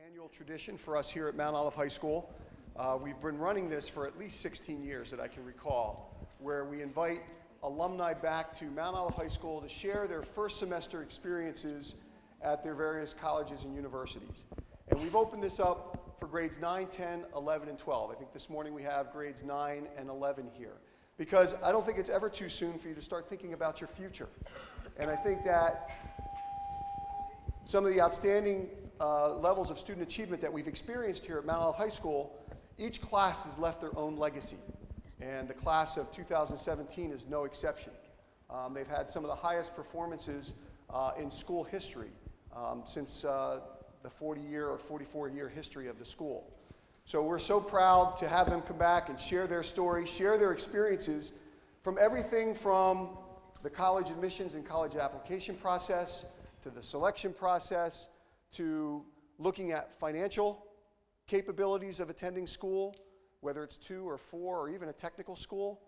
annual tradition for us here at Mount Olive High School. We've been running this for at least 16 years that I can recall, where we invite alumni back to Mount Olive High School to share their first semester experiences at their various colleges and universities. And we've opened this up for grades 9, 10, 11, and 12. I think this morning we have grades 9 and 11 here. Because I don't think it's ever too soon for you to start thinking about your future. And I think that some of the outstanding levels of student achievement that we've experienced here at Mount Olive High School, each class has left their own legacy. And the class of 2017 is no exception. They've had some of the highest performances in school history since the 40-year or 44-year history of the school. So we're so proud to have them come back and share their story, share their experiences from everything from the college admissions and college application process, to the selection process, to looking at financial capabilities of attending school, whether it's 2 or 4 or even a technical school.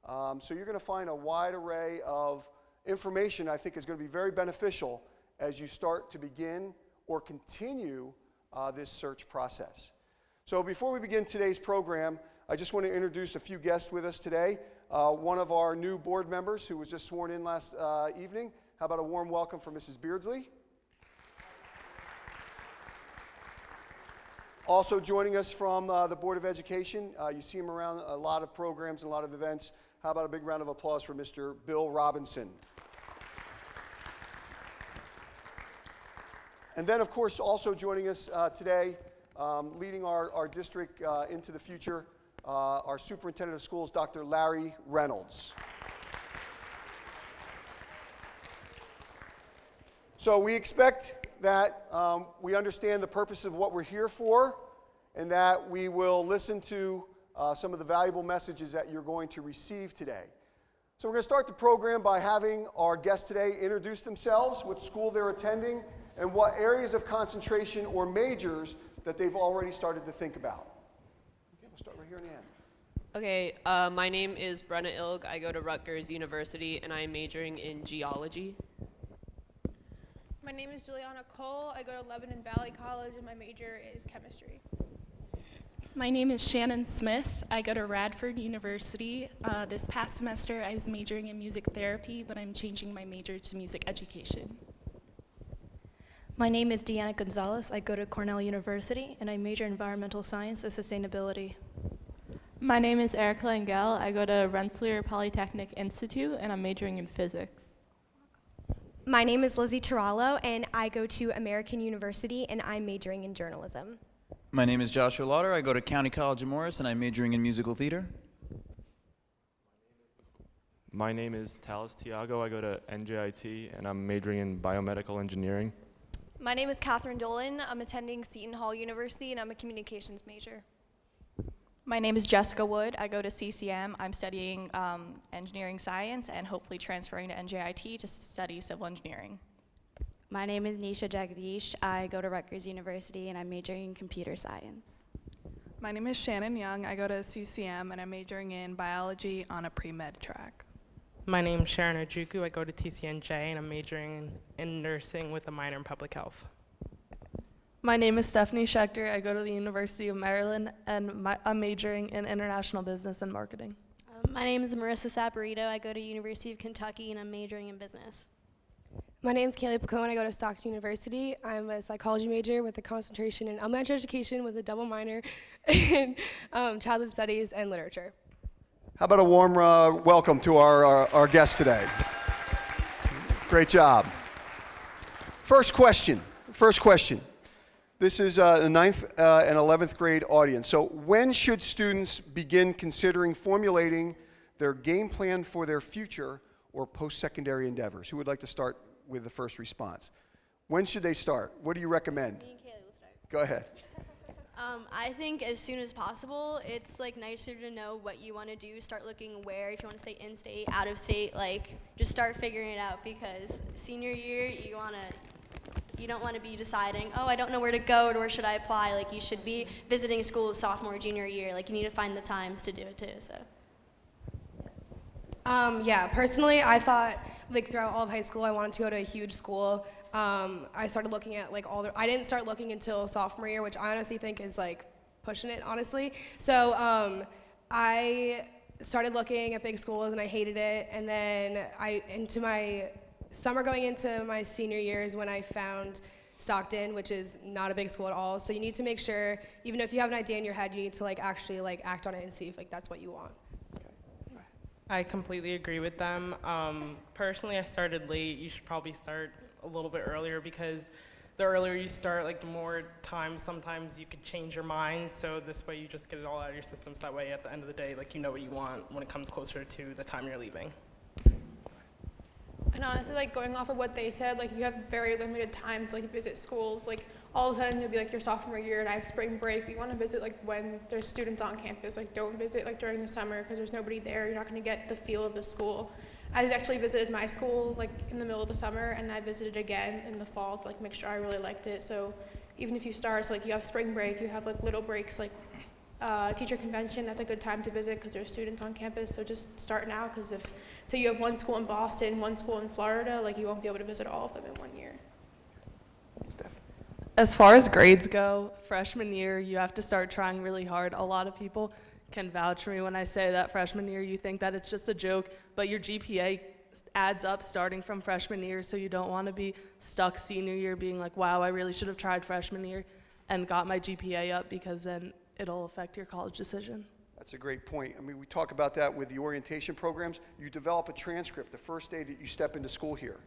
So you're going to find a wide array of information I think is going to be very beneficial as you start to begin or continue this search process. So before we begin today's program, I just want to introduce a few guests with us today. One of our new board members who was just sworn in last evening. How about a warm welcome for Mrs. Beardsley? Also joining us from the Board of Education, you see him around a lot of programs and a lot of events. How about a big round of applause for Mr. Bill Robinson? And then, of course, also joining us today, leading our district into the future, our Superintendent of Schools, Dr. Larry Reynolds. So we expect that we understand the purpose of what we're here for, and that we will listen to some of the valuable messages that you're going to receive today. So we're going to start the program by having our guests today introduce themselves, what school they're attending, and what areas of concentration or majors that they've already started to think about. Okay, we'll start right here in the end. Okay, my name is Brenna Ilg. I go to Rutgers University, and I'm majoring in geology. My name is Juliana Cole. I go to Lebanon Valley College, and my major is chemistry. My name is Shannon Smith. I go to Radford University. This past semester, I was majoring in music therapy, but I'm changing my major to music education. My name is Deanna Gonzalez. I go to Cornell University, and I major in environmental science and sustainability. My name is Erica Langell. I go to Rensselaer Polytechnic Institute, and I'm majoring in physics. My name is Lizzie Tarallo, and I go to American University, and I'm majoring in journalism. My name is Joshua Lauder. I go to County College of Morris, and I'm majoring in musical theater. My name is Talis Tiago. I go to NJIT, and I'm majoring in biomedical engineering. My name is Catherine Dolan. I'm attending Seton Hall University, and I'm a communications major. My name is Jessica Wood. I go to CCM. I'm studying engineering science and hopefully transferring to NJIT to study civil engineering. My name is Nisha Jagadish. I go to Rutgers University and I'm majoring in computer science. My name is Shannon Young. I go to CCM and I'm majoring in biology on a pre-med track. My name is Sharon Ojuku. I go to TCNJ and I'm majoring in nursing with a minor in public health. My name is Stephanie Schechter. I go to the University of Maryland, and I'm majoring in international business and marketing. My name is Marissa Saporito. I go to University of Kentucky, and I'm majoring in business. My name is Kaylee Pacone. I go to Stockton University. I'm a psychology major with a concentration in elementary education with a double minor in childhood studies and literature. How about a warm welcome to our guests today? Great job. First question. This is a 9th and 11th grade audience. So when should students begin considering formulating their game plan for their future or post-secondary endeavors? Who would like to start with the first response? When should they start? What do you recommend? Me and Kaylee will start. Go ahead. I think as soon as possible. It's like nicer to know what you want to do. Start looking where, if you want to stay in state, out of state, like just start figuring it out, because senior year you don't want to be deciding, oh, I don't know where to go, or where should I apply. Like, you should be visiting schools sophomore, junior year. Like, you need to find the times to do it too. So. Yeah, personally, I thought like throughout all of high school, I wanted to go to a huge school. I started looking at like I didn't start looking until sophomore year, which I honestly think is like pushing it, honestly. So I started looking at big schools and I hated it. And then into my summer going into my senior year is when I found Stockton, which is not a big school at all. So you need to make sure, even if you have an idea in your head, you need to like actually like act on it and see if like that's what you want. I completely agree with them. Personally, I started late. You should probably start a little bit earlier because the earlier you start, like the more times sometimes you could change your mind. So this way you just get it all out of your system. So that way at the end of the day, like you know what you want when it comes closer to the time you're leaving. And honestly, like going off of what they said, like you have very limited time to like visit schools. Like all of a sudden it'll be like your sophomore year and I have spring break. You want to visit like when there's students on campus. Like don't visit like during the summer because there's nobody there. You're not going to get the feel of the school. I actually visited my school like in the middle of the summer and I visited again in the fall to like make sure I really liked it. So even if you start, so like you have spring break, you have like little breaks like teacher convention, that's a good time to visit because there's students on campus. So just start now because if, say you have one school in Boston, one school in Florida, like you won't be able to visit all of them in 1 year. As far as grades go, freshman year, you have to start trying really hard. A lot of people can vouch for me when I say that freshman year, you think that it's just a joke, but your GPA adds up starting from freshman year, so you don't want to be stuck senior year being like, wow, I really should have tried freshman year and got my GPA up because then it'll affect your college decision. That's a great point. I mean, we talk about that with the orientation programs. You develop a transcript the first day that you step into school here.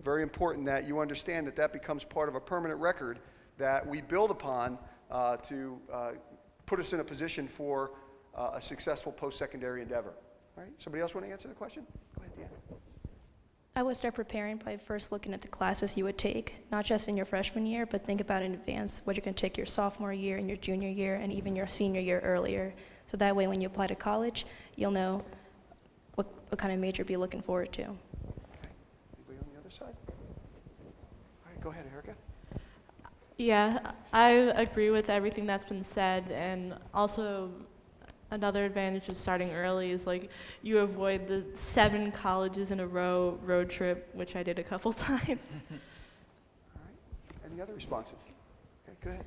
Very important that you understand that that becomes part of a permanent record that we build upon to put us in a position for a successful post-secondary endeavor. All right, somebody else want to answer the question? Go ahead, Dan. I would start preparing by first looking at the classes you would take, not just in your freshman year, but think about in advance what you're going to take your sophomore year and your junior year and even your senior year earlier. So that way when you apply to college, you'll know what kind of major to be looking forward to. Okay. Anybody on the other side? All right, go ahead, Erica. Yeah, I agree with everything that's been said, and also another advantage of starting early is like you avoid the 7 colleges in a row road trip, which I did a couple times. All right. Any other responses? Okay, go ahead.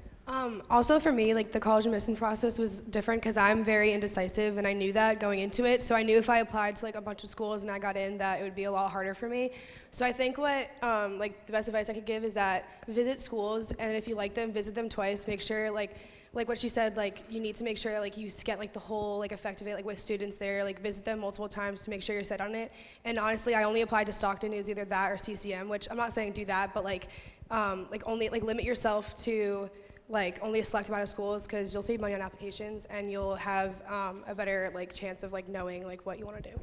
Also for me, like the college admission process was different because I'm very indecisive and I knew that going into it. So I knew if I applied to like a bunch of schools and I got in that it would be a lot harder for me. So I think what like the best advice I could give is that visit schools, and if you like them, visit them twice. Make sure like what she said, like you need to make sure like you get like the whole like effect of it, like with students there, like visit them multiple times to make sure you're set on it. And honestly, I only applied to Stockton. It was either that or CCM, which I'm not saying do that, but like only like limit yourself to like only a select amount of schools because you'll save money on applications and you'll have a better like chance of like knowing like what you want to do.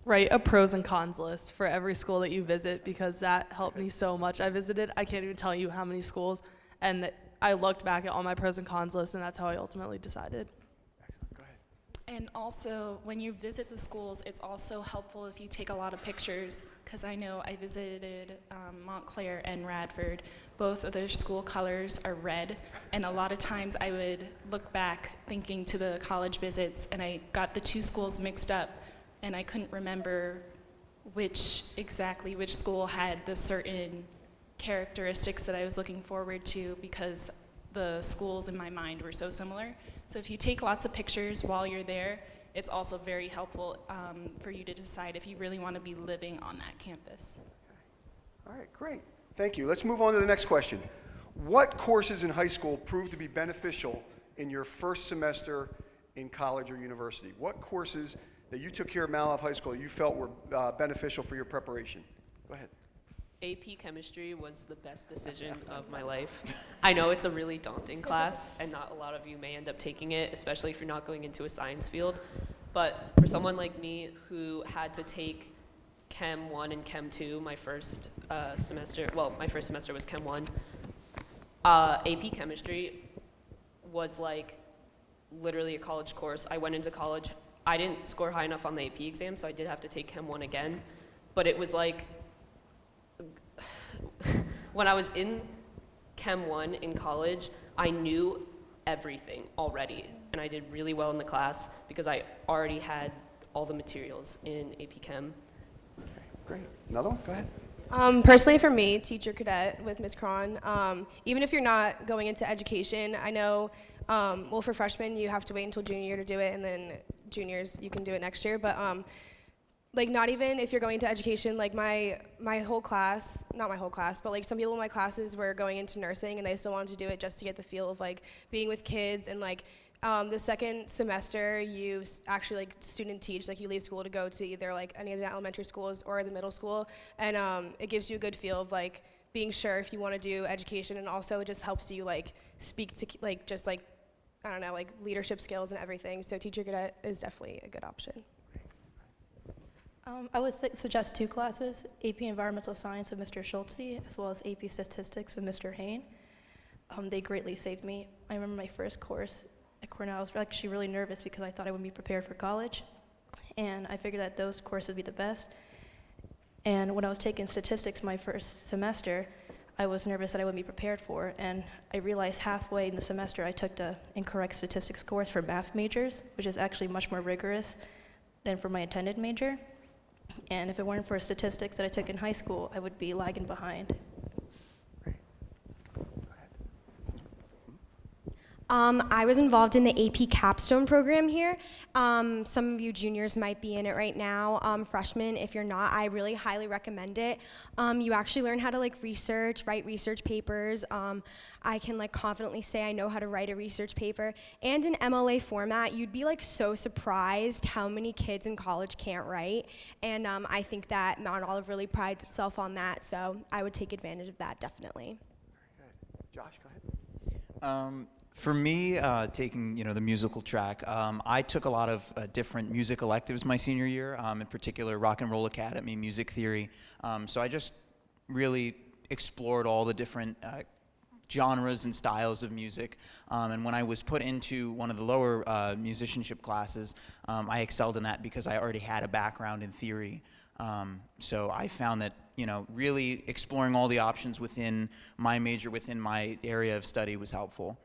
Write a pros and cons list for every school that you visit because that helped me so much. I can't even tell you how many schools, and I looked back at all my pros and cons lists, and that's how I ultimately decided. Excellent. Go ahead. And also, when you visit the schools, it's also helpful if you take a lot of pictures, because I know I visited Montclair and Radford. Both of their school colors are red, and a lot of times I would look back thinking to the college visits, and I got the 2 schools mixed up, and I couldn't remember which school had the certain characteristics that I was looking forward to because the schools in my mind were so similar. So if you take lots of pictures while you're there, it's also very helpful for you to decide if you really want to be living on that campus. All right, great. Thank you. Let's move on to the next question. What courses in high school proved to be beneficial in your first semester in college or university? What courses that you took here at Mount Olive High School you felt were beneficial for your preparation? Go ahead. AP chemistry was the best decision of my life. I know it's a really daunting class, and not a lot of you may end up taking it, especially if you're not going into a science field. But for someone like me who had to take Chem 1 and Chem 2 my first semester, well, my first semester was Chem 1, AP chemistry was like literally a college course. I went into college. I didn't score high enough on the AP exam, so I did have to take Chem 1 again. But it was like, when I was in Chem 1 in college, I knew everything already, and I did really well in the class because I already had all the materials in AP Chem. Great. Another one? Go ahead. Personally, for me, teacher cadet with Ms. Cron, even if you're not going into education, I know, well, for freshmen, you have to wait until junior year to do it, and then juniors, you can do it next year. But like, not even if you're going into education, like my whole class, not my whole class, but like some people in my classes were going into nursing, and they still wanted to do it just to get the feel of like being with kids. And like the second semester, you actually like student teach, like you leave school to go to either like any of the elementary schools or the middle school, and it gives you a good feel of like being sure if you want to do education, and also it just helps you like speak to like just like, I don't know, like leadership skills and everything. So teacher cadet is definitely a good option. I would suggest 2 classes, AP Environmental Science with Mr. Schultze, as well as AP Statistics with Mr. Hain. They greatly saved me. I remember my first course at Cornell, I was actually really nervous because I thought I wouldn't be prepared for college. And I figured that those courses would be the best. And when I was taking statistics my first semester, I was nervous that I wouldn't be prepared for. And I realized halfway in the semester I took the incorrect statistics course for math majors, which is actually much more rigorous than for my attended major. And if it weren't for statistics that I took in high school, I would be lagging behind. I was involved in the AP Capstone program here. Some of you juniors might be in it right now. Freshmen, if you're not, I really highly recommend it. You actually learn how to like write research papers. I can like confidently say I know how to write a research paper. And in MLA format, you'd be like so surprised how many kids in college can't write. And I think that Mount Olive really prides itself on that, so I would take advantage of that definitely. Josh, go ahead. For me, taking the musical track, I took a lot of different music electives my senior year, in particular Rock and Roll Academy, music theory. So I just really explored all the different genres and styles of music. And when I was put into one of the lower musicianship classes, I excelled in that because I already had a background in theory. So I found that really exploring all the options within my major, within my area of study was helpful.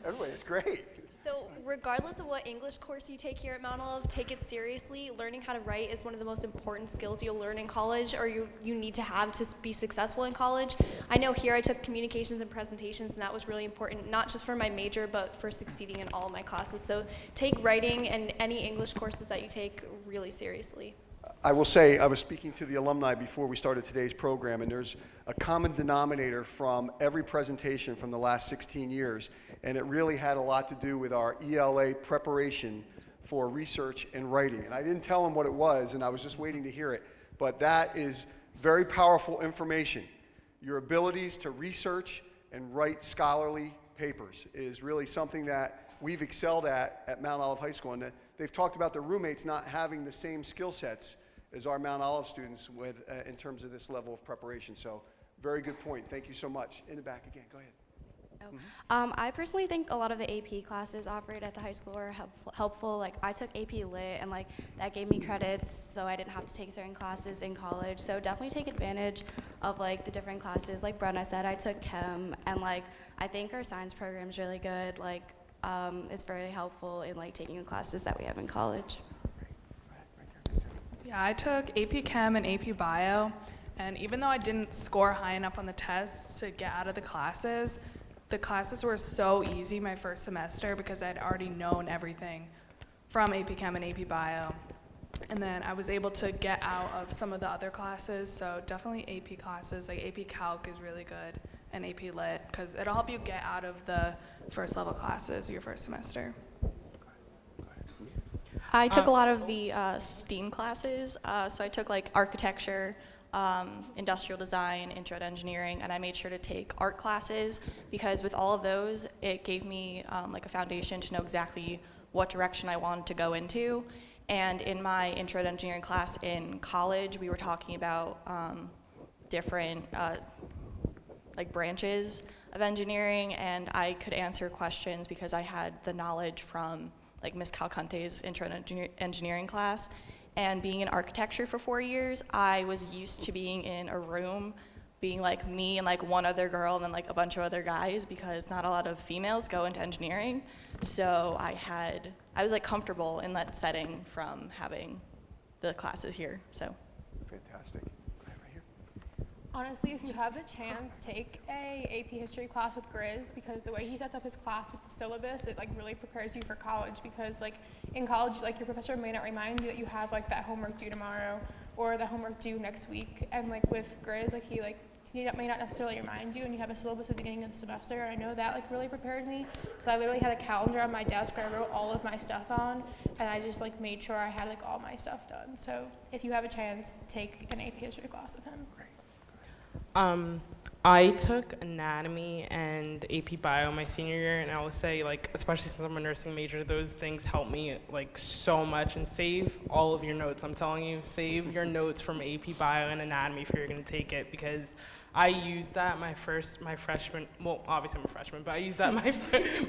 Everybody, it's great. So regardless of what English course you take here at Mount Olive, take it seriously. Learning how to write is one of the most important skills you'll learn in college, or you need to have to be successful in college. I know here I took communications and presentations, and that was really important, not just for my major, but for succeeding in all of my classes. So take writing and any English courses that you take really seriously. I will say, I was speaking to the alumni before we started today's program, and there's a common denominator from every presentation from the last 16 years, and it really had a lot to do with our ELA preparation for research and writing. And I didn't tell them what it was, and I was just waiting to hear it, but that is very powerful information. Your abilities to research and write scholarly papers is really something that we've excelled at Mount Olive High School, and they've talked about their roommates not having the same skill sets as our Mount Olive students with, in terms of this level of preparation. So very good point. Thank you so much. In the back again, go ahead. I personally think a lot of the AP classes offered at the high school are helpful. Like I took AP Lit, and like that gave me credits, so I didn't have to take certain classes in college. So definitely take advantage of like the different classes. Like Brenna said, I took Chem, and like I think our science program is really good. Like it's very helpful in like taking the classes that we have in college. Yeah, I took AP Chem and AP Bio, and even though I didn't score high enough on the tests to get out of the classes were so easy my first semester because I'd already known everything from AP Chem and AP Bio. And then I was able to get out of some of the other classes, so definitely AP classes, like AP Calc is really good, and AP Lit, because it'll help you get out of the first level classes your first semester. I took a lot of the STEAM classes, so I took like architecture, industrial design, intro to engineering, and I made sure to take art classes because with all of those, it gave me like a foundation to know exactly what direction I wanted to go into. And in my intro to engineering class in college, we were talking about different like branches of engineering, and I could answer questions because I had the knowledge from like Ms. Calcante's intro to engineering class. And being in architecture for 4 years, I was used to being in a room, being like me and like one other girl and then like a bunch of other guys because not a lot of females go into engineering. So I was like comfortable in that setting from having the classes here. So. Fantastic. Go ahead, right here. Honestly, if you have the chance, take a AP history class with Grizz, because the way he sets up his class with the syllabus, it like really prepares you for college. Because like in college, like your professor may not remind you that you have like that homework due tomorrow or the homework due next week. And like with Grizz, like he may not necessarily remind you, and you have a syllabus at the beginning of the semester. I know that like really prepared me, because I literally had a calendar on my desk where I wrote all of my stuff on, and I just like made sure I had like all my stuff done. So if you have a chance, take an AP history class with him. I took anatomy and AP bio my senior year, and I will say, like, especially since I'm a nursing major, those things help me like so much. And save all of your notes. I'm telling you, save your notes from AP bio and anatomy if you're gonna take it, because I used that my freshman. Well, obviously I'm a freshman, but I used that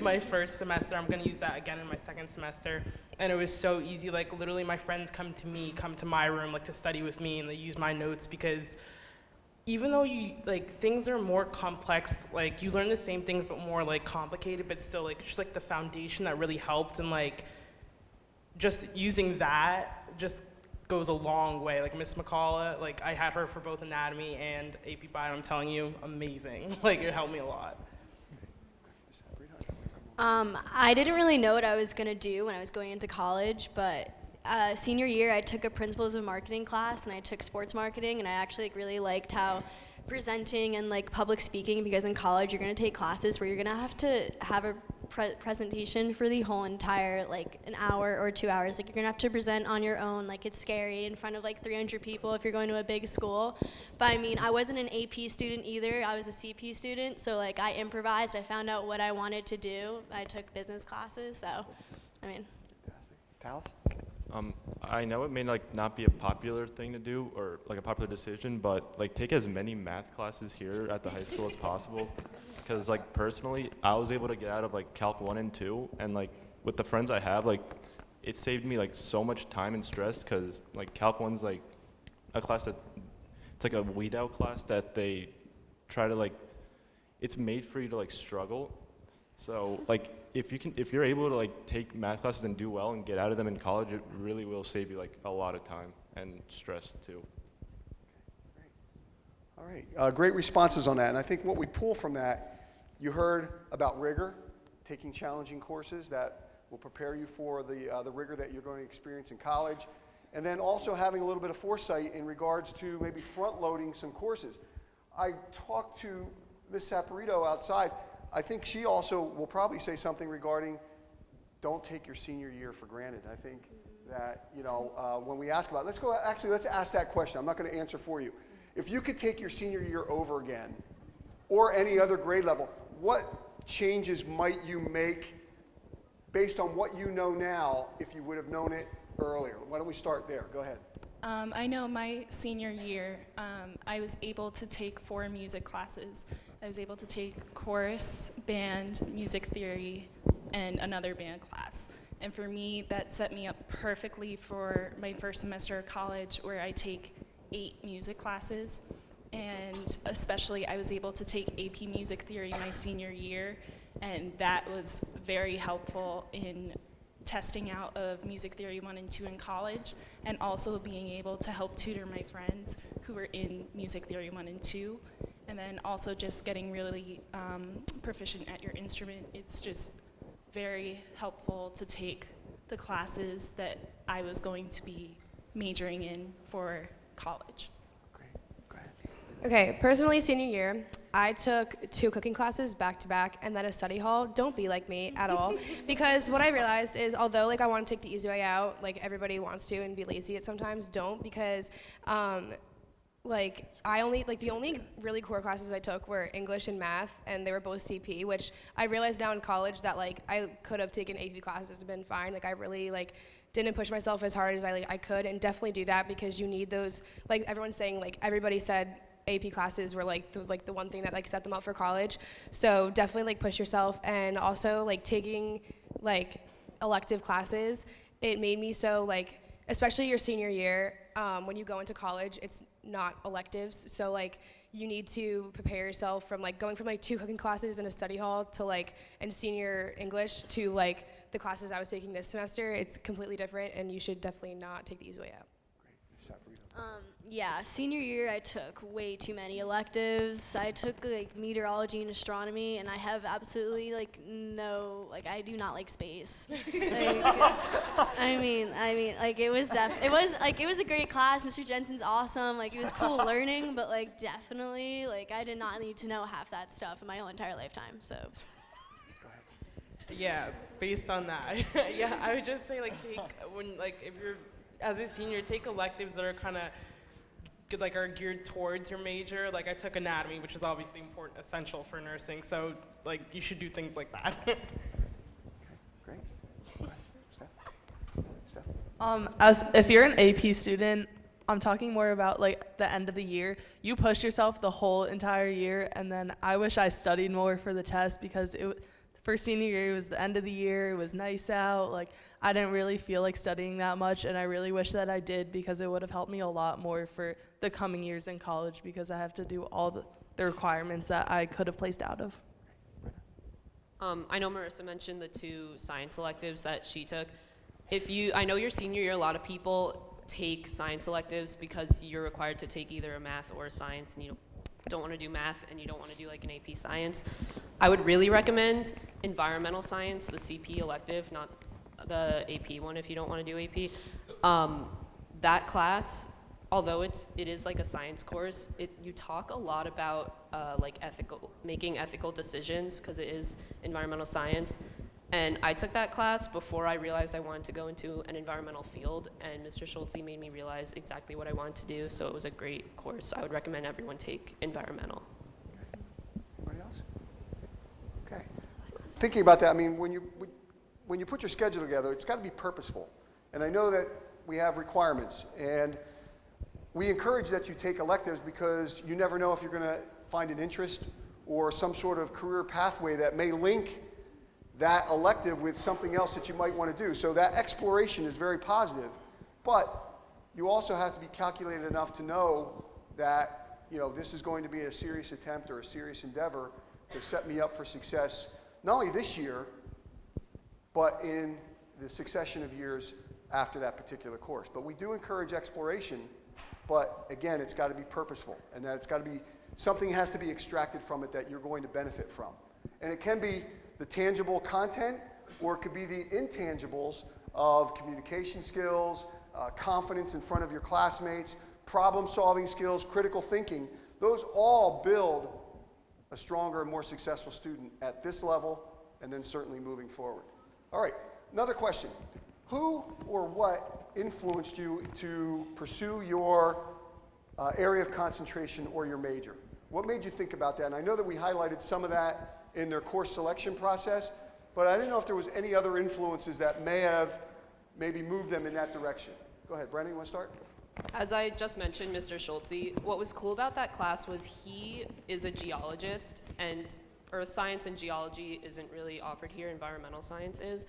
my first semester. I'm gonna use that again in my second semester, and it was so easy. Like literally, my friends come to my room like to study with me, and they use my notes, because even though you like things are more complex, like you learn the same things but more like complicated, but still like just like the foundation that really helped, and like just using that just goes a long way. Like Miss McCullough, like I had her for both anatomy and AP bio. I'm telling you, amazing. Like it helped me a lot. I didn't really know what I was gonna do when I was going into college, but senior year I took a principles of marketing class, and I took sports marketing, and I actually like, really liked how presenting and like public speaking, because in college you're gonna take classes where you're gonna have to have a presentation for the whole entire like an hour or 2 hours. Like you're gonna have to present on your own. Like it's scary in front of like 300 people if you're going to a big school. But I mean, I wasn't an AP student either. I was a CP student, so like I improvised. I found out what I wanted to do. I took business classes, so I mean. Talis? I know it may like not be a popular thing to do or like a popular decision, but like take as many math classes here at the high school as possible. Because like personally, I was able to get out of like Calc 1 and 2, and like with the friends I have, like it saved me like so much time and stress, because like Calc 1's like a class that it's like a weed out class that they try to like, it's made for you to like struggle. So like if you're able to like take math classes and do well and get out of them in college, it really will save you like a lot of time and stress too. All right, great responses on that. And I think what we pull from that, you heard about rigor, taking challenging courses that will prepare you for the rigor that you're going to experience in college. And then also having a little bit of foresight in regards to maybe front loading some courses. I talked to Ms. Saporito outside. I think she also will probably say something regarding don't take your senior year for granted. I think that, you know, when we ask about it, let's ask that question. I'm not going to answer for you. If you could take your senior year over again, or any other grade level, what changes might you make based on what you know now if you would have known it earlier? Why don't we start there? Go ahead. I know my senior year, I was able to take 4 music classes. I was able to take chorus, band, music theory, and another band class. And for me, that set me up perfectly for my first semester of college, where I take 8 music classes. And especially, I was able to take AP Music Theory my senior year, and that was very helpful in testing out of Music Theory 1 and 2 in college, and also being able to help tutor my friends who were in Music Theory 1 and 2. And then also just getting really proficient at your instrument. It's just very helpful to take the classes that I was going to be majoring in for college. Okay, personally, senior year, I took 2 cooking classes back to back and then a study hall. Don't be like me at all. Because what I realized is, although like I want to take the easy way out, like everybody wants to and be lazy at sometimes, don't, because the only really core classes I took were English and math, and they were both CP, which I realized now in college that like I could have taken AP classes and been fine. Like I really like didn't push myself as hard as I could, and definitely do that, because you need those, like everyone's saying, like everybody said AP classes were like the one thing that like set them up for college. So definitely like push yourself, and also like taking like elective classes, it made me so like, especially your senior year, when you go into college, it's not electives. So like you need to prepare yourself from like going from like 2 cooking classes in a study hall to like in senior English to like the classes I was taking this semester. It's completely different, and you should definitely not take the easy way out. Sabrina. Yeah, senior year I took way too many electives. I took like meteorology and astronomy, and I have absolutely like no, like I do not like space. Like, I mean, like it was a great class. Mr. Jensen's awesome. Like it was cool learning, but like definitely like I did not need to know half that stuff in my whole entire lifetime. So. Yeah, based on that, yeah, I would just say like if you're as a senior, take electives that are kind of like are geared towards your major. Like I took anatomy, which is obviously important, essential for nursing. So like you should do things like that. Great. Steph. As if you're an AP student, I'm talking more about like the end of the year. You push yourself the whole entire year, and then I wish I studied more for the test because for senior year, it was the end of the year, it was nice out, like I didn't really feel like studying that much, and I really wish that I did because it would have helped me a lot more for the coming years in college because I have to do all the requirements that I could have placed out of. I know Marissa mentioned the 2 science electives that she took. I know your senior year, a lot of people take science electives because you're required to take either a math or a science, and you don't want to do math and you don't want to do like an AP science. I would really recommend environmental science, the CP elective, not the AP one if you don't want to do AP. That class, although it is like a science course, you talk a lot about like making ethical decisions because it is environmental science. And I took that class before I realized I wanted to go into an environmental field, and Mr. Schultze made me realize exactly what I wanted to do, so it was a great course. I would recommend everyone take environmental. Anybody else? Okay. Thinking about that, I mean, when you put your schedule together, it's got to be purposeful. And I know that we have requirements, and we encourage that you take electives because you never know if you're going to find an interest or some sort of career pathway that may link that elective with something else that you might want to do. So that exploration is very positive, but you also have to be calculated enough to know that, you know, this is going to be a serious attempt or a serious endeavor to set me up for success, not only this year, but in the succession of years after that particular course. But we do encourage exploration, but again, it's got to be purposeful, and that it's got to be, something has to be extracted from it that you're going to benefit from. And it can be the tangible content, or it could be the intangibles of communication skills, confidence in front of your classmates, problem-solving skills, critical thinking. Those all build a stronger and more successful student at this level, and then certainly moving forward. All right, another question. Who or what influenced you to pursue your area of concentration or your major? What made you think about that? And I know that we highlighted some of that in their course selection process, but I didn't know if there was any other influences that may have maybe moved them in that direction. Go ahead, Brandon, you want to start? As I just mentioned, Mr. Schultze, what was cool about that class was he is a geologist, and earth science and geology isn't really offered here, environmental science is.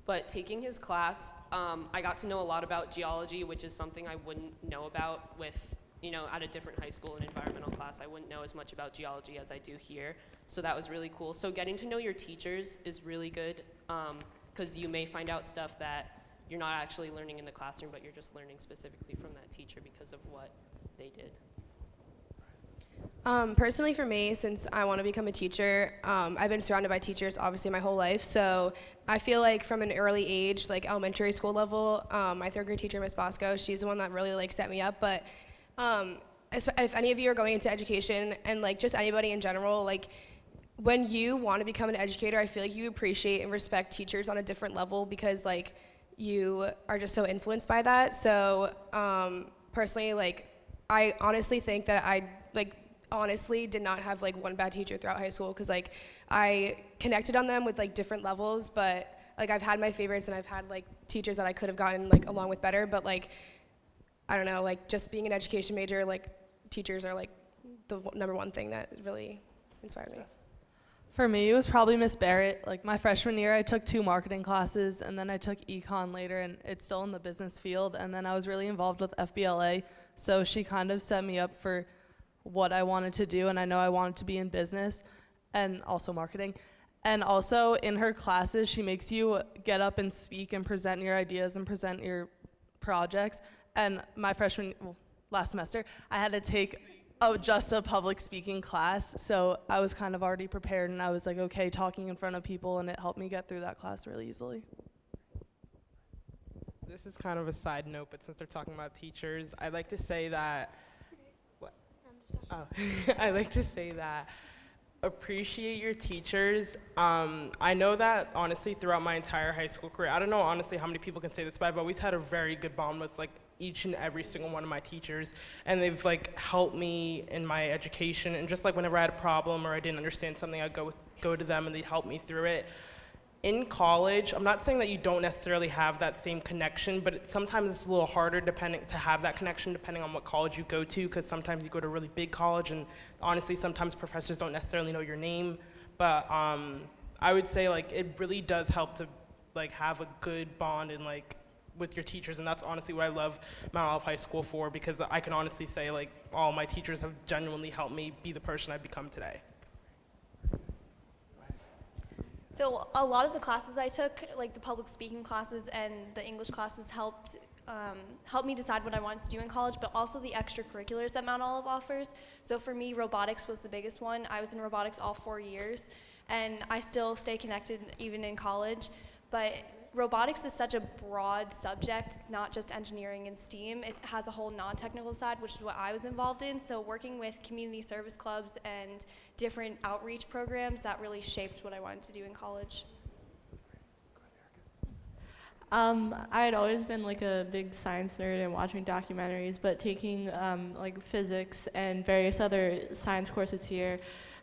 But taking his class, I got to know a lot about geology, which is something I wouldn't know about with, you know, at a different high school in environmental class. I wouldn't know as much about geology as I do here. So that was really cool. So getting to know your teachers is really good because you may find out stuff that you're not actually learning in the classroom, but you're just learning specifically from that teacher because of what they did. Personally for me, since I want to become a teacher, I've been surrounded by teachers obviously my whole life, so I feel like from an early age, like elementary school level, my 3rd grade teacher, Miss Bosco, she's the one that really like set me up, but if any of you are going into education and like just anybody in general, like when you want to become an educator, I feel like you appreciate and respect teachers on a different level because like you are just so influenced by that. So personally, like I honestly think that I like honestly did not have like one bad teacher throughout high school because like I connected on them with like different levels, but like I've had my favorites and I've had like teachers that I could have gotten like along with better, but like I don't know, like just being an education major, like teachers are like the #1 thing that really inspired me. For me, it was probably Miss Barrett. Like my freshman year, I took 2 marketing classes, and then I took econ later, and it's still in the business field. And then I was really involved with FBLA, so she kind of set me up for what I wanted to do, and I know I wanted to be in business and also marketing. And also in her classes, she makes you get up and speak and present your ideas and present your projects. and last semester, I had to take just a public speaking class, so I was kind of already prepared, and I was like, okay, talking in front of people, and it helped me get through that class really easily. This is kind of a side note, but since they're talking about teachers, I'd like to say that, I like to say that appreciate your teachers. I know that honestly throughout my entire high school career, I don't know honestly how many people can say this, but I've always had a very good bond with like each and every single one of my teachers, and they've like helped me in my education, and just like whenever I had a problem or I didn't understand something, I'd go to them and they'd help me through it. In college, I'm not saying that you don't necessarily have that same connection, but sometimes it's a little harder to have that connection depending on what college you go to, because sometimes you go to a really big college, and honestly, sometimes professors don't necessarily know your name. But I would say like it really does help to like have a good bond and like with your teachers, and that's honestly what I love Mount Olive High School for, because I can honestly say like all my teachers have genuinely helped me be the person I've become today. So a lot of the classes I took, like the public speaking classes and the English classes, helped me decide what I wanted to do in college, but also the extracurriculars that Mount Olive offers. So for me, robotics was the biggest one. I was in robotics all 4 years, and I still stay connected even in college. But robotics is such a broad subject. It's not just engineering and STEAM. It has a whole non-technical side, which is what I was involved in. So working with community service clubs and different outreach programs, that really shaped what I wanted to do in college. I had always been like a big science nerd and watching documentaries, but taking like physics and various other science courses here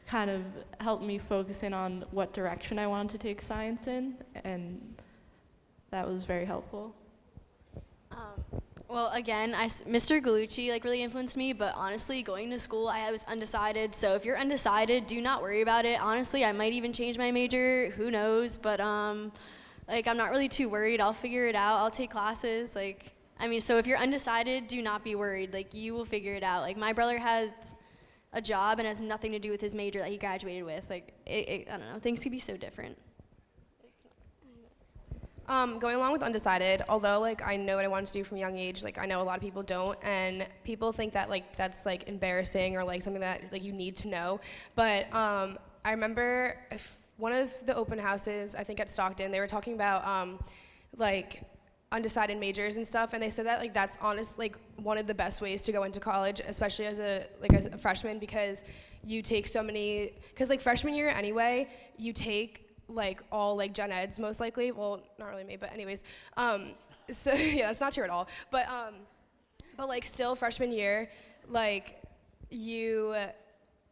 kind of helped me focus in on what direction I wanted to take science in, and that was very helpful. Well, again, Mr. Galucci like really influenced me, but honestly, going to school, I was undecided. So if you're undecided, do not worry about it. Honestly, I might even change my major. Who knows? But like I'm not really too worried. I'll figure it out. I'll take classes. Like I mean, so if you're undecided, do not be worried. Like you will figure it out. Like my brother has a job and has nothing to do with his major that he graduated with. Like I don't know. Things could be so different. Going along with undecided, although like I know what I wanted to do from a young age, like I know a lot of people don't, and people think that like that's like embarrassing or like something that like you need to know. But I remember one of the open houses, I think at Stockton, they were talking about like undecided majors and stuff, and they said that like that's like one of the best ways to go into college, especially as a freshman, because you take so many, because like freshman year anyway, you take like all like gen eds most likely, well not really me, but anyways, so yeah, that's not true at all, but like still freshman year, like you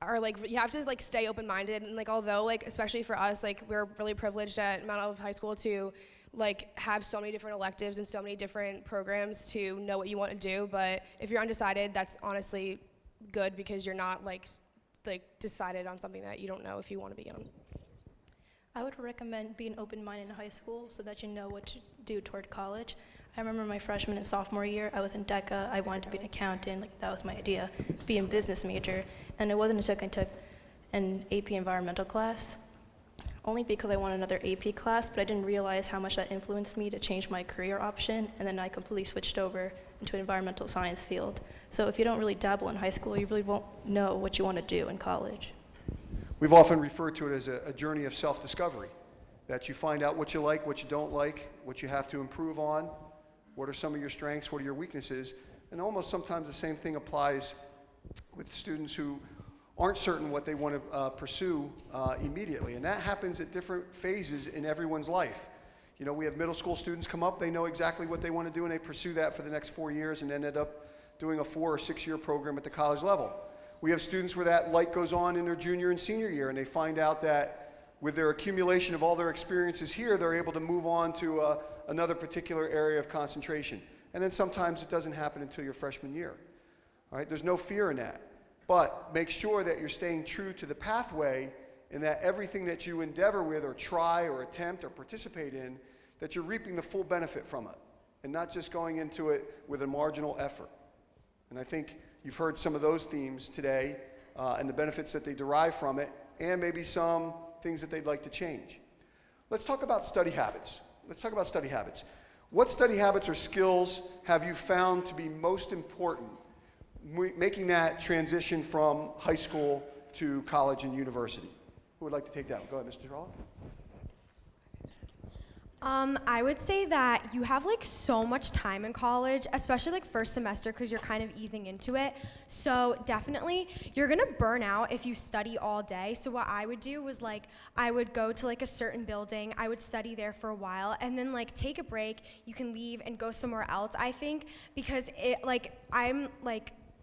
are like, you have to like stay open-minded, and like although like especially for us, like we're really privileged at Mount Olive High School to like have so many different electives and so many different programs to know what you want to do, but if you're undecided, that's honestly good, because you're not like decided on something that you don't know if you want to be on. I would recommend being open-minded in high school so that you know what to do toward college. I remember my freshman and sophomore year, I was in DECA. I wanted to be an accountant. Like that was my idea, be a business major. And it wasn't until I took an AP environmental class, only because I wanted another AP class, but I didn't realize how much that influenced me to change my career option, and then I completely switched over into an environmental science field. So if you don't really dabble in high school, you really won't know what you want to do in college. We've often referred to it as a journey of self-discovery, that you find out what you like, what you don't like, what you have to improve on, what are some of your strengths, what are your weaknesses, and almost sometimes the same thing applies with students who aren't certain what they want to pursue immediately, and that happens at different phases in everyone's life. You know, we have middle school students come up, they know exactly what they want to do, and they pursue that for the next 4 years and ended up doing a 4 or 6 year program at the college level. We have students where that light goes on in their junior and senior year, and they find out that with their accumulation of all their experiences here, they're able to move on to another particular area of concentration. And then sometimes it doesn't happen until your freshman year. All right? There's no fear in that. But make sure that you're staying true to the pathway, and that everything that you endeavor with or try or attempt or participate in, that you're reaping the full benefit from it, and not just going into it with a marginal effort. And I think you've heard some of those themes today, and the benefits that they derive from it, and maybe some things that they'd like to change. Let's talk about study habits. What study habits or skills have you found to be most important making that transition from high school to college and university? Who would like to take that one? Go ahead, Mr. Terrell. I would say that you have like so much time in college, especially like first semester because you're kind of easing into it. So definitely you're gonna burn out if you study all day. So what I would do was like I would go to like a certain building, I would study there for a while and then like take a break, you can leave and go somewhere else, I think, because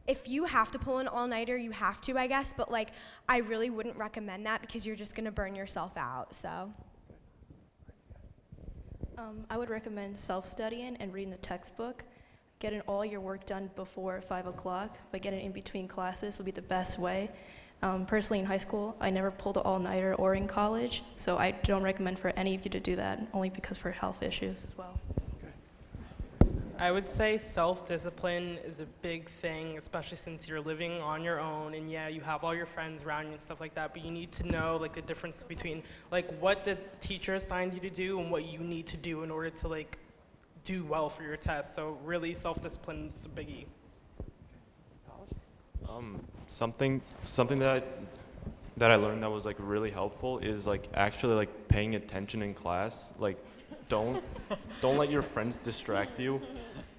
if you have to pull an all-nighter, you have to, I guess, but like I really wouldn't recommend that because you're just gonna burn yourself out, so. I would recommend self-studying and reading the textbook. Getting all your work done before 5 o'clock, but getting in between classes would be the best way. Personally, in high school, I never pulled an all-nighter or in college, so I don't recommend for any of you to do that, only because for health issues as well. I would say self-discipline is a big thing, especially since you're living on your own, and yeah, you have all your friends around you and stuff like that, but you need to know like the difference between like what the teacher assigns you to do and what you need to do in order to like do well for your test. So really, self-discipline is a biggie. Something that I learned that was like really helpful is like actually like paying attention in class. Like don't let your friends distract you,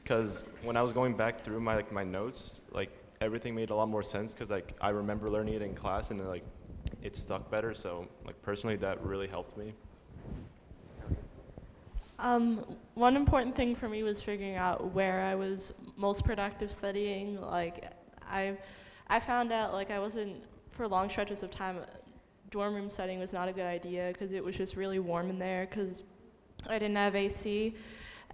because when I was going back through my notes, like everything made a lot more sense because like I remember learning it in class and like it stuck better. So like personally, that really helped me. One important thing for me was figuring out where I was most productive studying. Like I found out like I wasn't, for long stretches of time, dorm room studying was not a good idea because it was just really warm in there because I didn't have AC.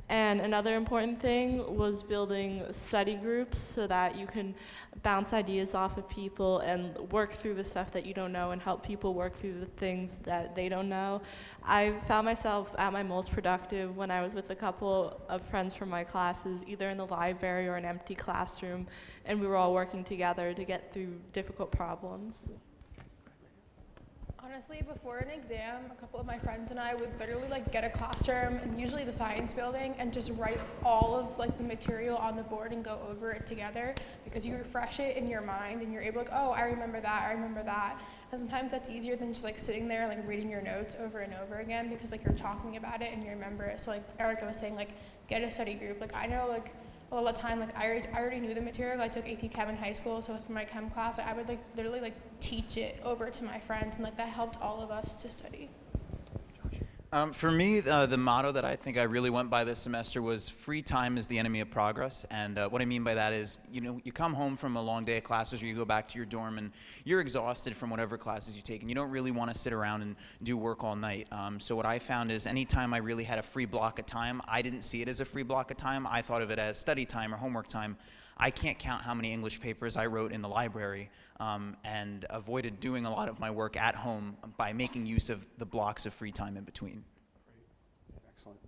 And another important thing was building study groups so that you can bounce ideas off of people and work through the stuff that you don't know and help people work through the things that they don't know. I found myself at my most productive when I was with a couple of friends from my classes, either in the library or an empty classroom, and we were all working together to get through difficult problems. Honestly, before an exam, a couple of my friends and I would literally like get a classroom and usually the science building and just write all of like the material on the board and go over it together because you refresh it in your mind and you're able to, oh, I remember that, I remember that. And sometimes that's easier than just like sitting there like reading your notes over and over again because like you're talking about it and you remember it. So like Erica was saying, like get a study group. Like I know like a lot of the time, like I already knew the material. I took AP Chem in high school, so for my chem class, I would like literally like teach it over to my friends, and like that helped all of us to study. For me, the motto that I think I really went by this semester was free time is the enemy of progress. And what I mean by that is, you know, you come home from a long day of classes or you go back to your dorm and you're exhausted from whatever classes you take and you don't really want to sit around and do work all night. So what I found is anytime I really had a free block of time, I didn't see it as a free block of time. I thought of it as study time or homework time. I can't count how many English papers I wrote in the library and avoided doing a lot of my work at home by making use of the blocks of free time in between. Excellent.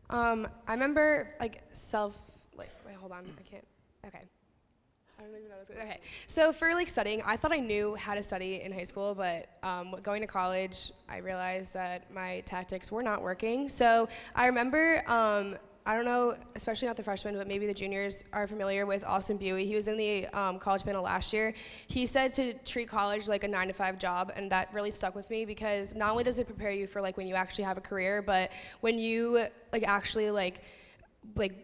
I remember like wait, hold on, I can't, okay. I don't even know what's going. Okay, so for like studying, I thought I knew how to study in high school, but going to college, I realized that my tactics were not working. So I remember, I don't know, especially not the freshmen, but maybe the juniors are familiar with Austin Buey. He was in the college panel last year. He said to treat college like a 9-to-5 job, and that really stuck with me because not only does it prepare you for like when you actually have a career, but when you like actually like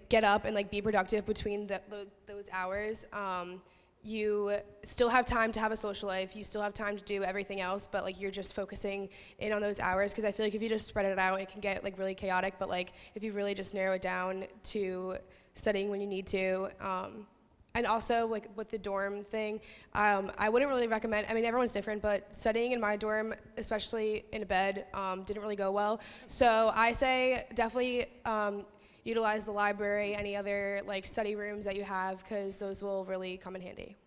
get up and like be productive between those hours, you still have time to have a social life, you still have time to do everything else, but like you're just focusing in on those hours, because I feel like if you just spread it out, it can get like really chaotic, but like if you really just narrow it down to studying when you need to, and also like with the dorm thing, I wouldn't really recommend, I mean everyone's different, but studying in my dorm, especially in a bed, didn't really go well, so I say definitely utilize the library, any other like study rooms that you have, because those will really come in handy.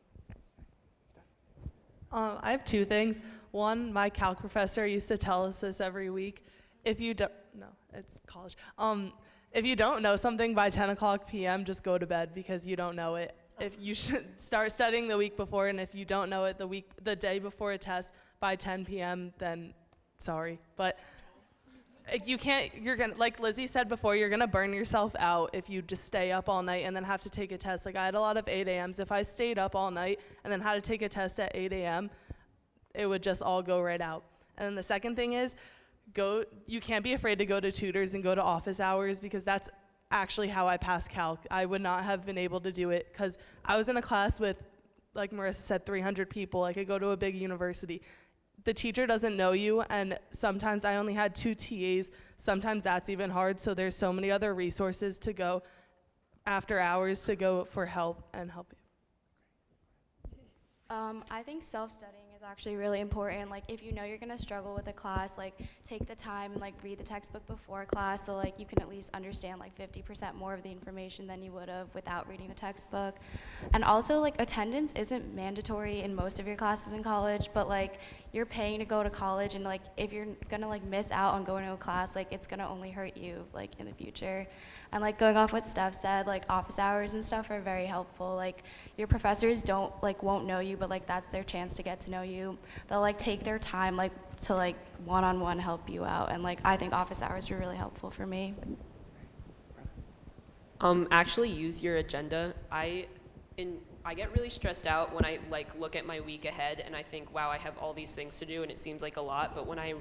I have two things. One, my calc professor used to tell us this every week. If you don't, no, it's college. If you don't know something by 10 o'clock p.m., just go to bed because you don't know it. If you should start studying the week before, and if you don't know it the day before a test by 10 p.m., then sorry. But Like, you can't, you're gonna, like Lizzie said before, you're gonna burn yourself out if you just stay up all night and then have to take a test. Like, I had a lot of 8 a.m.s. If I stayed up all night and then had to take a test at 8 a.m., it would just all go right out. And then the second thing is, you can't be afraid to go to tutors and go to office hours, because that's actually how I passed calc. I would not have been able to do it because I was in a class with, like Marissa said, 300 people. I could go to a big university. The teacher doesn't know you, and sometimes I only had 2 TAs. Sometimes that's even hard, so there's so many other resources to go after hours to go for help and help you. I think self-studying is actually really important. Like, if you know you're gonna struggle with a class, like, take the time and like read the textbook before class, so like you can at least understand like 50% more of the information than you would have without reading the textbook. And also, like, attendance isn't mandatory in most of your classes in college, but like you're paying to go to college, and like if you're gonna like miss out on going to a class, like it's gonna only hurt you like in the future. And like going off what Steph said, like office hours and stuff are very helpful. Like your professors won't know you, but like that's their chance to get to know you. They'll like take their time like to like one-on-one help you out, and like I think office hours are really helpful for me. Actually use your agenda. I get really stressed out when I like look at my week ahead and I think, wow, I have all these things to do and it seems like a lot, but when I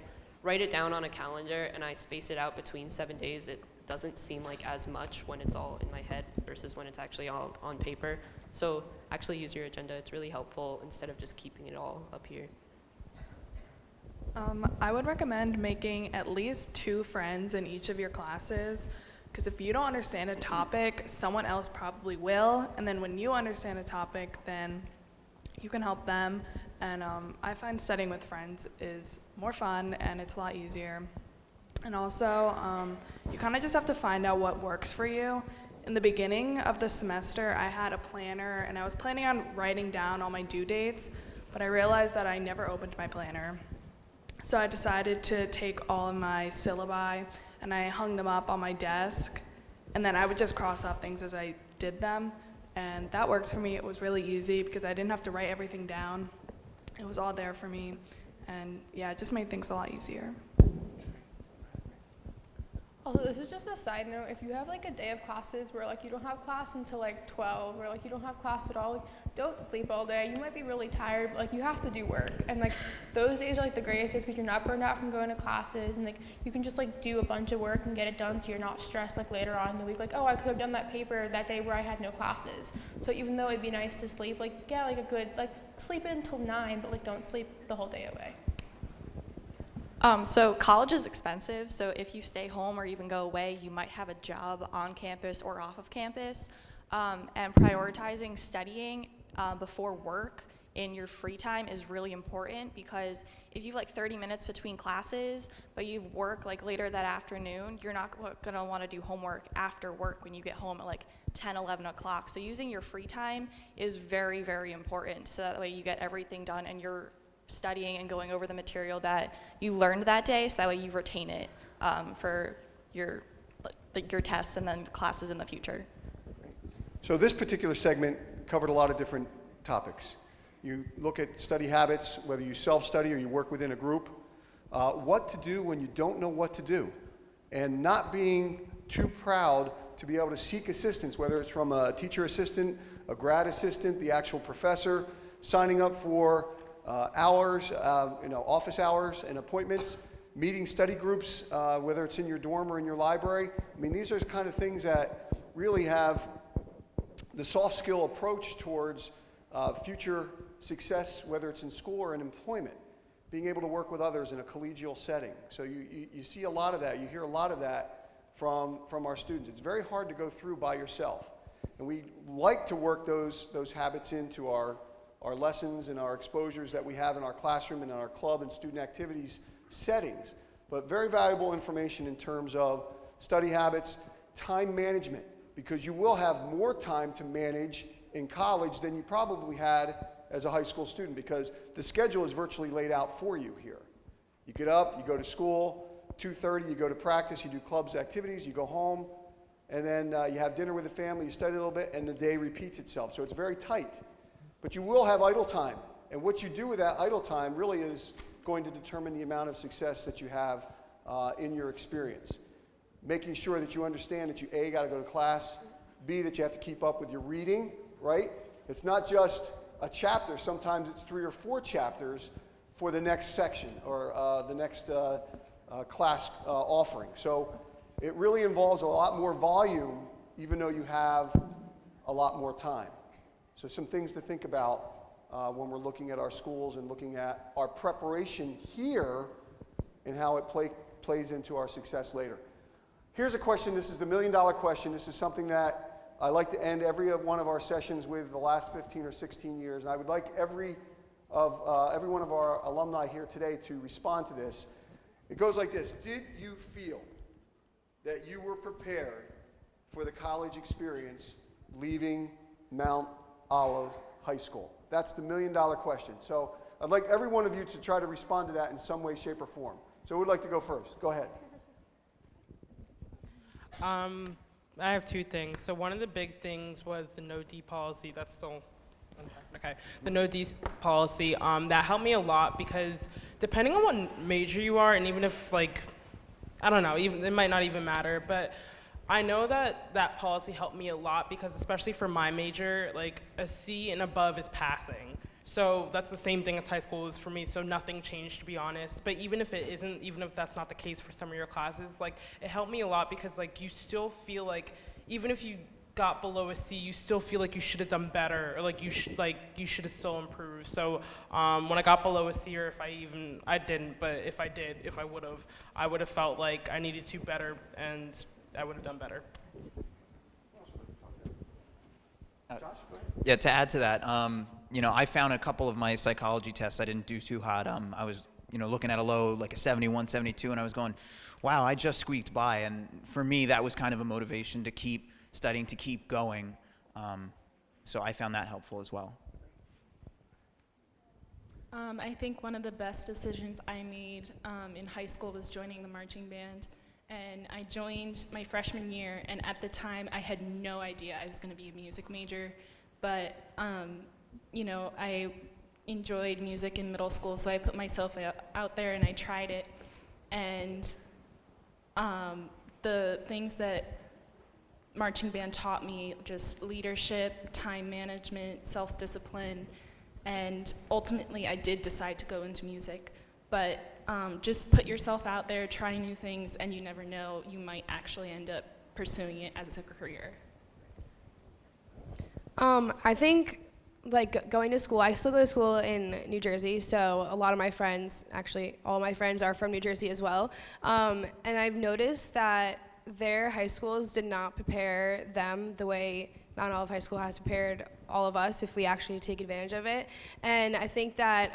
write it down on a calendar and I space it out between 7 days, it doesn't seem like as much when it's all in my head versus when it's actually all on paper. So actually use your agenda. It's really helpful instead of just keeping it all up here. I would recommend making at least 2 friends in each of your classes, because if you don't understand a topic, someone else probably will, and then when you understand a topic, then you can help them. And I find studying with friends is more fun and it's a lot easier. And also, you kind of just have to find out what works for you. In the beginning of the semester, I had a planner and I was planning on writing down all my due dates, but I realized that I never opened my planner. So I decided to take all of my syllabi and I hung them up on my desk, and then I would just cross off things as I did them. And that works for me. It was really easy because I didn't have to write everything down. It was all there for me. And yeah, it just made things a lot easier. Also, this is just a side note. If you have like a day of classes where like you don't have class until like 12, or like you don't have class at all, like, don't sleep all day. You might be really tired, but like you have to do work. And like those days are like the greatest days because you're not burned out from going to classes, and like you can just like do a bunch of work and get it done, so you're not stressed like later on in the week. Like, oh, I could have done that paper that day where I had no classes. So even though it'd be nice to sleep, like get like a good, like sleep in until 9, but like don't sleep the whole day away. So college is expensive, so if you stay home or even go away, you might have a job on campus or off of campus. And prioritizing studying before work in your free time is really important, because if you have like 30 minutes between classes, but you've work like later that afternoon, you're not gonna wanna do homework after work when you get home at like 10, 11 o'clock. So using your free time is very, very important, so that way you get everything done and you're studying and going over the material that you learned that day, so that way you retain it for your tests and then classes in the future. So this particular segment covered a lot of different topics. You look at study habits, whether you self-study or you work within a group, what to do when you don't know what to do, and not being too proud to be able to seek assistance, whether it's from a teacher assistant, a grad assistant, the actual professor, signing up for hours, office hours and appointments, meeting study groups, whether it's in your dorm or in your library. I mean, these are the kind of things that really have the soft skill approach towards future success, whether it's in school or in employment, being able to work with others in a collegial setting. So you see a lot of that, you hear a lot of that from our students. It's very hard to go through by yourself. And we like to work those habits into our lessons and our exposures that we have in our classroom and in our club and student activities settings. But very valuable information in terms of study habits, time management, because you will have more time to manage in college than you probably had as a high school student, because the schedule is virtually laid out for you here. You get up, you go to school, 2:30 you go to practice, you do clubs, activities, you go home, and then you have dinner with the family, you study a little bit, and the day repeats itself. So it's very tight. But you will have idle time, and what you do with that idle time really is going to determine the amount of success that you have in your experience. Making sure that you understand that you A, got to go to class, B, that you have to keep up with your reading, right? It's not just a chapter. Sometimes it's 3 or 4 chapters for the next section or the next class offering. So it really involves a lot more volume, even though you have a lot more time. So some things to think about when we're looking at our schools and looking at our preparation here and how it plays into our success later. Here's a question. This is the $1 million question. This is something that I like to end every one of our sessions with the last 15 or 16 years. And I would like every one of our alumni here today to respond to this. It goes like this. Did you feel that you were prepared for the college experience leaving Mount Olive High School? That's the $1 million question. So I'd like every one of you to try to respond to that in some way, shape, or form. So who would like to go first? Go ahead. I have 2 things. So one of the big things was the no D policy. That's still okay. The no D policy. That helped me a lot because depending on what major you are, and even if like, I don't know, even it might not even matter, but I know that that policy helped me a lot because especially for my major, like a C and above is passing. So that's the same thing as high school is for me, so nothing changed to be honest. But even if it isn't, even if that's not the case for some of your classes, like it helped me a lot because like you still feel like, even if you got below a C, you still feel like you should have done better, or like you should have still improved. So when I got below a C, or if I didn't, but if I did, if I would have felt like I needed to better, and I would have done better. Yeah, to add to that, I found a couple of my psychology tests I didn't do too hot. I was, looking at a low, like a 71, 72, and I was going, wow, I just squeaked by. And for me, that was kind of a motivation to keep studying, to keep going. So I found that helpful as well. I think one of the best decisions I made in high school was joining the marching band. And I joined my freshman year, and at the time, I had no idea I was going to be a music major. But, I enjoyed music in middle school, so I put myself out there and I tried it. And the things that marching band taught me, just leadership, time management, self-discipline, and ultimately I did decide to go into music. But just put yourself out there, try new things, and you never know, you might actually end up pursuing it as a career. I think like going to school, I still go to school in New Jersey, so a lot of my friends, actually all my friends are from New Jersey as well. And I've noticed that their high schools did not prepare them the way Mount Olive High School has prepared all of us if we actually take advantage of it. And I think that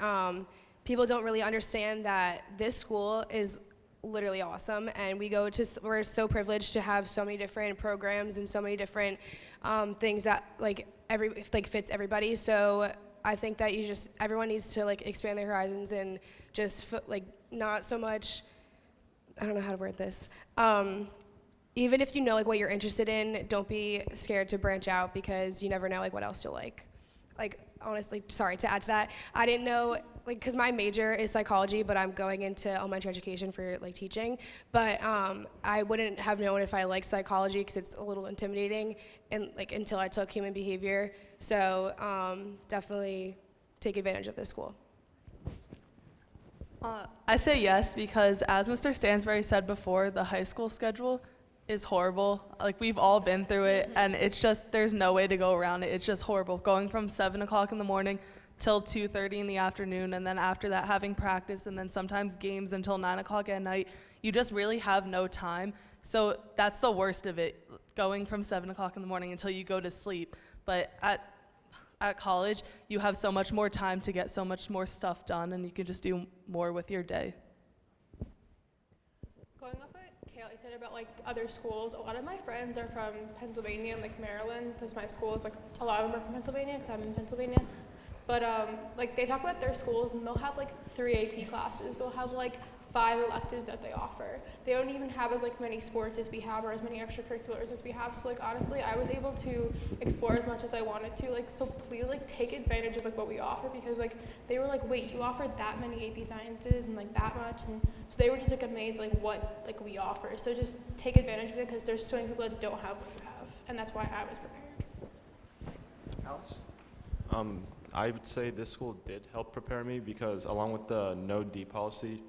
people don't really understand that this school is literally awesome, and we're so privileged to have so many different programs and so many different things that fits everybody. So I think that everyone needs to expand their horizons and just not so much, I don't know how to word this. Even if you know what you're interested in, don't be scared to branch out because you never know what else you'll like. Honestly, sorry, to add to that, I didn't know, because my major is psychology, but I'm going into elementary education for teaching. But I wouldn't have known if I liked psychology because it's a little intimidating, and until I took human behavior. So definitely take advantage of this school. I say yes because, as Mr. Stansbury said before, the high school schedule is horrible. We've all been through it, and it's just, there's no way to go around it. It's just horrible. Going from 7 o'clock in the morning till 2:30 in the afternoon, and then after that having practice, and then sometimes games until 9 o'clock at night. You just really have no time. So that's the worst of it, going from 7 o'clock in the morning until you go to sleep. But at college, you have so much more time to get so much more stuff done, and you can just do more with your day. Going off what Kaylee said about other schools, a lot of my friends are from Pennsylvania and Maryland, because my school is a lot of them are from Pennsylvania because I'm in Pennsylvania. But they talk about their schools, and they'll have 3 AP classes. They'll have 5 electives that they offer. They don't even have as like many sports as we have or as many extracurriculars as we have. So like honestly, I was able to explore as much as I wanted to. Like so please like take advantage of like what we offer because like they were like, wait, you offered that many AP Sciences and like that much, and so they were just like amazed like what like we offer. So just take advantage of it because there's so many people that don't have what you have, and that's why I was prepared. Alice? I would say this school did help prepare me because along with the no D policy,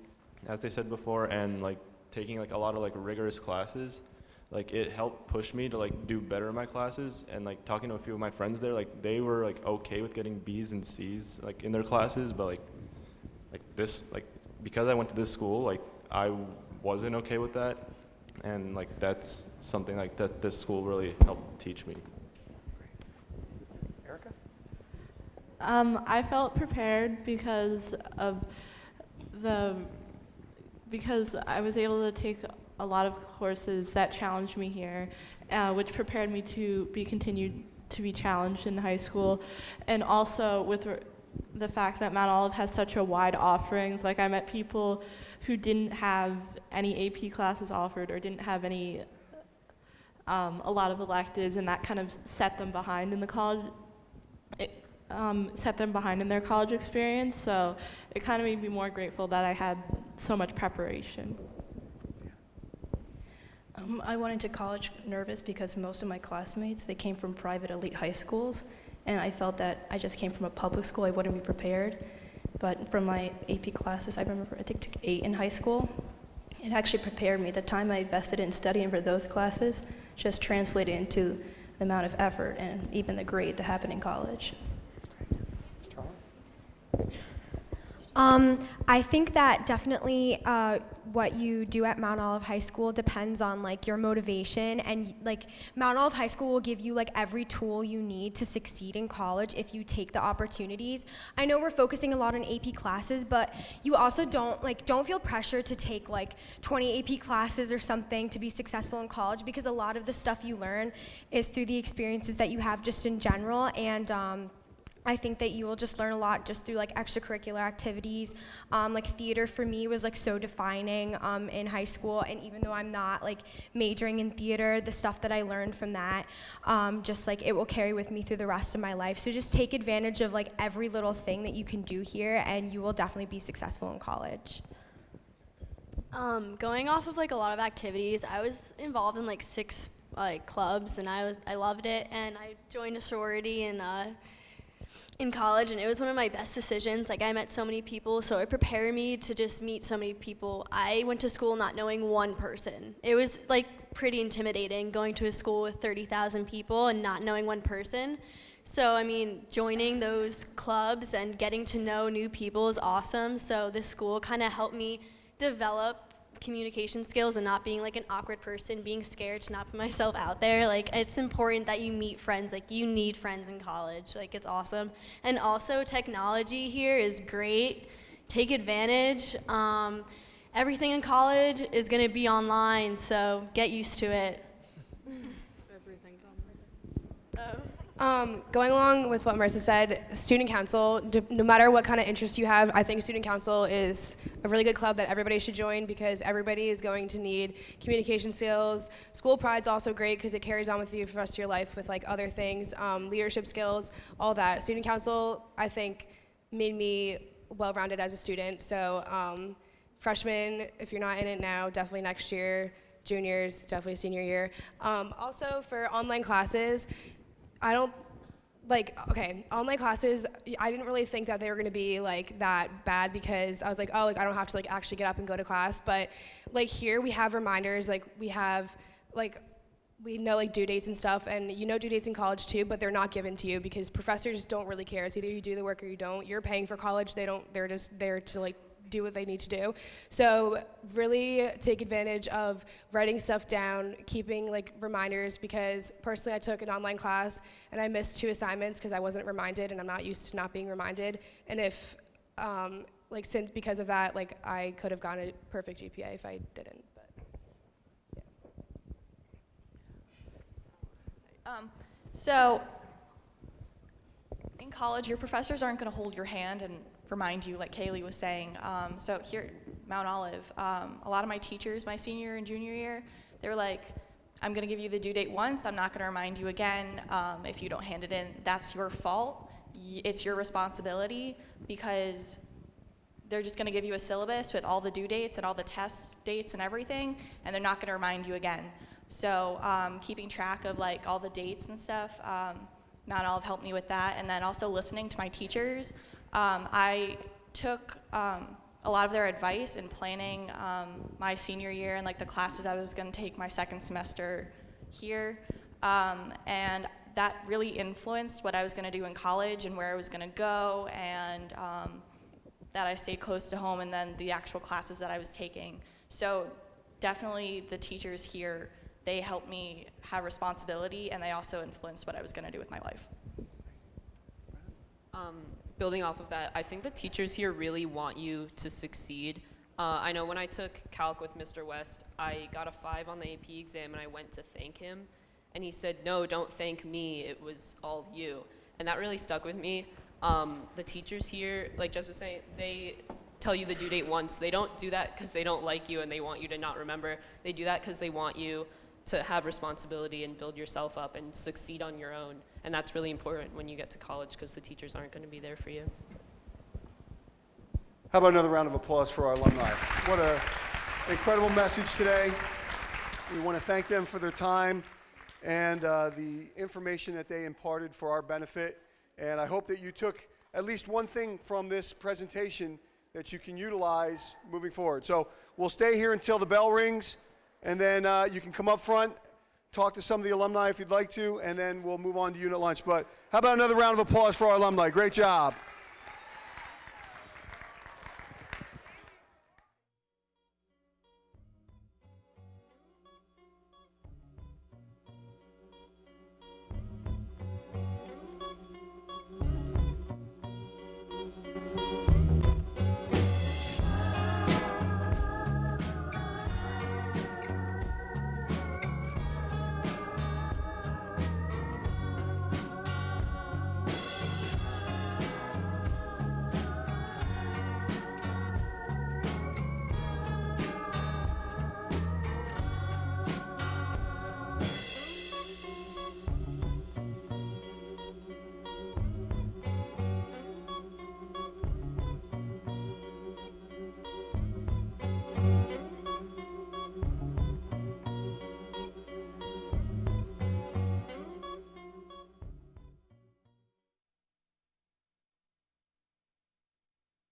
as they said before, and like taking like a lot of like rigorous classes, like it helped push me to like do better in my classes. And like talking to a few of my friends there, like they were like okay with getting B's and C's like in their classes, but like this like because I went to this school, like I wasn't okay with that, and like that's something like that this school really helped teach me. Erica? I felt prepared because I was able to take a lot of courses that challenged me here, which prepared me to be continued to be challenged in high school, and also with the fact that Mount Olive has such a wide offerings. Like I met people who didn't have any AP classes offered or didn't have any a lot of electives, and that kind of set them behind in the college. Set them behind in their college experience, so it kind of made me more grateful that I had so much preparation. I went into college nervous because most of my classmates, they came from private elite high schools, and I felt that I just came from a public school, I wouldn't be prepared. But from my AP classes, I remember I think took 8 in high school. It actually prepared me. The time I invested in studying for those classes just translated into the amount of effort and even the grade to happen in college. I think that definitely what you do at Mount Olive High School depends on like your motivation, and like Mount Olive High School will give you like every tool you need to succeed in college if you take the opportunities. I know we're focusing a lot on AP classes, but you also don't feel pressure to take like 20 AP classes or something to be successful in college, because a lot of the stuff you learn is through the experiences that you have just in general, and I think that you will just learn a lot just through like extracurricular activities. Like theater for me was like so defining in high school, and even though I'm not like majoring in theater, the stuff that I learned from that, just like it will carry with me through the rest of my life. So just take advantage of like every little thing that you can do here, and you will definitely be successful in college. Going off of like a lot of activities, I was involved in like 6 like clubs, and I loved it, and I joined a sorority in college, and it was one of my best decisions. Like I met so many people, so it prepared me to just meet so many people. I went to school not knowing one person. It was like pretty intimidating going to a school with 30,000 people and not knowing one person. So I mean, joining those clubs and getting to know new people is awesome. So this school kind of helped me develop communication skills and not being like an awkward person, being scared to not put myself out there. Like it's important that you meet friends. Like you need friends in college. Like it's awesome. And also technology here is great. Take advantage. Everything in college is going to be online, so get used to it. Everything's online. Going along with what Marissa said, student council, no matter what kind of interest you have, I think student council is a really good club that everybody should join, because everybody is going to need communication skills. School pride's also great because it carries on with you for the rest of your life with like other things, leadership skills, all that. Student council, I think, made me well-rounded as a student. So freshmen, if you're not in it now, definitely next year. Juniors, definitely senior year. Also for online classes, online classes, I didn't really think that they were going to be like that bad, because I was like, oh, like I don't have to like actually get up and go to class. But like here we have reminders, like we have like we know like due dates and stuff, and you know due dates in college too, but they're not given to you because professors don't really care. It's either you do the work or you don't. You're paying for college. They're just there to like do what they need to do. So really take advantage of writing stuff down, keeping like reminders, because personally I took an online class and I missed 2 assignments because I wasn't reminded, and I'm not used to not being reminded. And if since because of that, like I could have gotten a perfect GPA if I didn't. But yeah. So in college, your professors aren't going to hold your hand and remind you, like Kaylee was saying. So here, Mount Olive. A lot of my teachers my senior and junior year, they were like, I'm going to give you the due date once. I'm not going to remind you again. If you don't hand it in, that's your fault. It's your responsibility, because they're just going to give you a syllabus with all the due dates and all the test dates and everything, and they're not going to remind you again. So keeping track of like all the dates and stuff, Mount Olive helped me with that. And then also listening to my teachers. I took a lot of their advice in planning my senior year and like the classes I was going to take my second semester here. And that really influenced what I was going to do in college and where I was going to go, and that I stayed close to home, and then the actual classes that I was taking. So definitely the teachers here, they helped me have responsibility, and they also influenced what I was going to do with my life. Building off of that, I think the teachers here really want you to succeed. I know when I took calc with Mr. West, I got a 5 on the AP exam, and I went to thank him, and he said, "No, don't thank me, it was all you." And that really stuck with me. The teachers here, like Jess was saying, they tell you the due date once. They don't do that because they don't like you and they want you to not remember. They do that because they want you to have responsibility and build yourself up and succeed on your own. And that's really important when you get to college, because the teachers aren't going to be there for you. How about another round of applause for our alumni? What an incredible message today. We want to thank them for their time and the information that they imparted for our benefit. And I hope that you took at least one thing from this presentation that you can utilize moving forward. So we'll stay here until the bell rings, and then you can come up front, talk to some of the alumni if you'd like to, and then we'll move on to unit lunch. But how about another round of applause for our alumni? Great job.